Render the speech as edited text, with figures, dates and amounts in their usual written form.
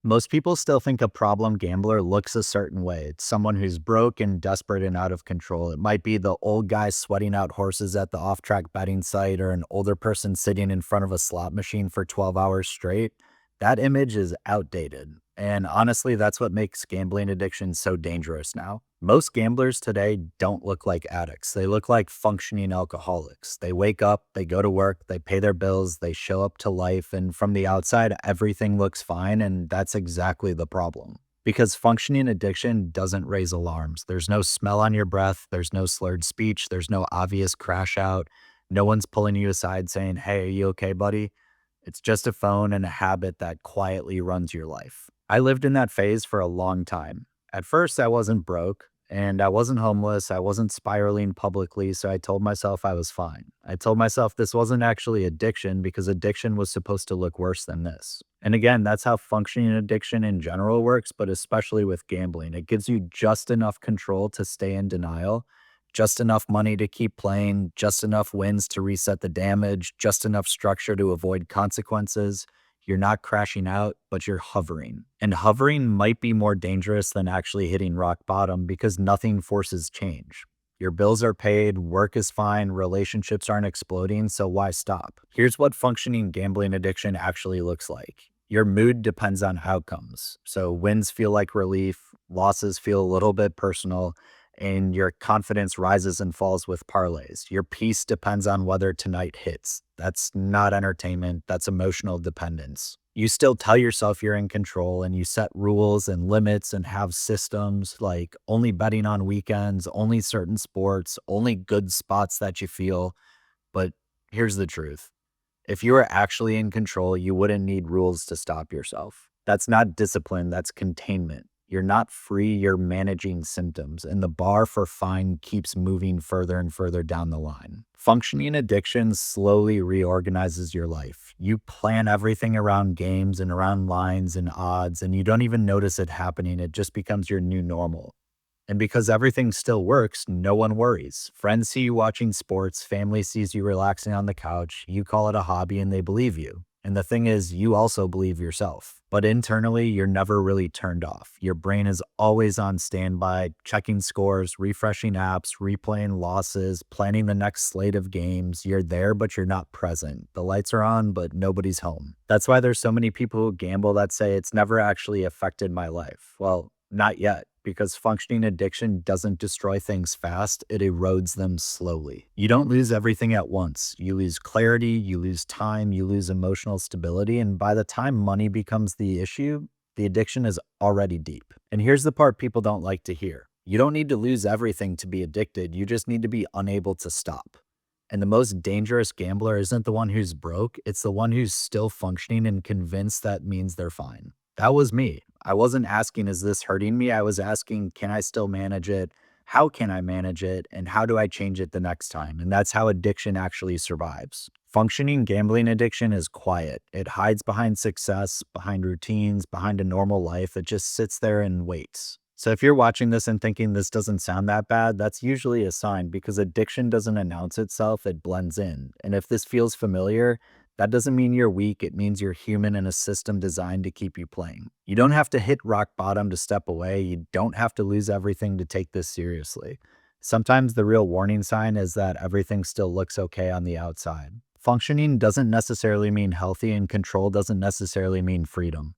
Most people still think a problem gambler looks a certain way. It's someone who's broke and desperate and out of control. It might be the old guy sweating out horses at the off track betting site or an older person sitting in front of a slot machine for 12 hours straight. That image is outdated. And honestly, that's what makes gambling addiction so dangerous now. Most gamblers today don't look like addicts. They look like functioning alcoholics. They wake up, they go to work, they pay their bills, they show up to life, and from the outside, everything looks fine. And that's exactly the problem. Because functioning addiction doesn't raise alarms. There's no smell on your breath, there's no slurred speech, there's no obvious crash out. No one's pulling you aside saying, "Hey, are you okay, buddy?" It's just a phone and a habit that quietly runs your life. I lived in that phase for a long time. At first, I wasn't broke and I wasn't homeless. I wasn't spiraling publicly. So I told myself I was fine. I told myself this wasn't actually addiction because addiction was supposed to look worse than this. And again, that's how functioning addiction in general works, but especially with gambling. It gives you just enough control to stay in denial, just enough money to keep playing, just enough wins to reset the damage, just enough structure to avoid consequences. You're not crashing out, but you're hovering. And hovering might be more dangerous than actually hitting rock bottom because nothing forces change. Your bills are paid, work is fine, relationships aren't exploding, so why stop? Here's what functioning gambling addiction actually looks like. Your mood depends on outcomes. So wins feel like relief, losses feel a little bit personal, and your confidence rises and falls with parlays. Your peace depends on whether tonight hits. That's not entertainment, that's emotional dependence. You still tell yourself you're in control and you set rules and limits and have systems like only betting on weekends, only certain sports, only good spots that you feel. But here's the truth. If you were actually in control, you wouldn't need rules to stop yourself. That's not discipline, that's containment. You're not free, you're managing symptoms, and the bar for fine keeps moving further and further down the line. Functioning addiction slowly reorganizes your life. You plan everything around games and around lines and odds, and you don't even notice it happening. It just becomes your new normal. And because everything still works, no one worries. Friends see you watching sports, family sees you relaxing on the couch, you call it a hobby and they believe you. And the thing is, you also believe yourself. But internally, you're never really turned off. Your brain is always on standby, checking scores, refreshing apps, replaying losses, planning the next slate of games. You're there, but you're not present. The lights are on, but nobody's home. That's why there's so many people who gamble that say it's never actually affected my life. Well, not yet, because functioning addiction doesn't destroy things fast, it erodes them slowly. You don't lose everything at once. You lose clarity, you lose time, you lose emotional stability, and by the time money becomes the issue, the addiction is already deep. And here's the part people don't like to hear. You don't need to lose everything to be addicted, you just need to be unable to stop. And the most dangerous gambler isn't the one who's broke, it's the one who's still functioning and convinced that means they're fine. That was me. I wasn't asking, is this hurting me? I was asking, can I still manage it? How can I manage it? And how do I change it the next time? And that's how addiction actually survives. Functioning gambling addiction is quiet. It hides behind success, behind routines, behind a normal life. It just sits there and waits. So if you're watching this and thinking this doesn't sound that bad, that's usually a sign because addiction doesn't announce itself, it blends in. And if this feels familiar, that doesn't mean you're weak. It means you're human in a system designed to keep you playing. You don't have to hit rock bottom to step away. You don't have to lose everything to take this seriously. Sometimes the real warning sign is that everything still looks okay on the outside. Functioning doesn't necessarily mean healthy, and control doesn't necessarily mean freedom.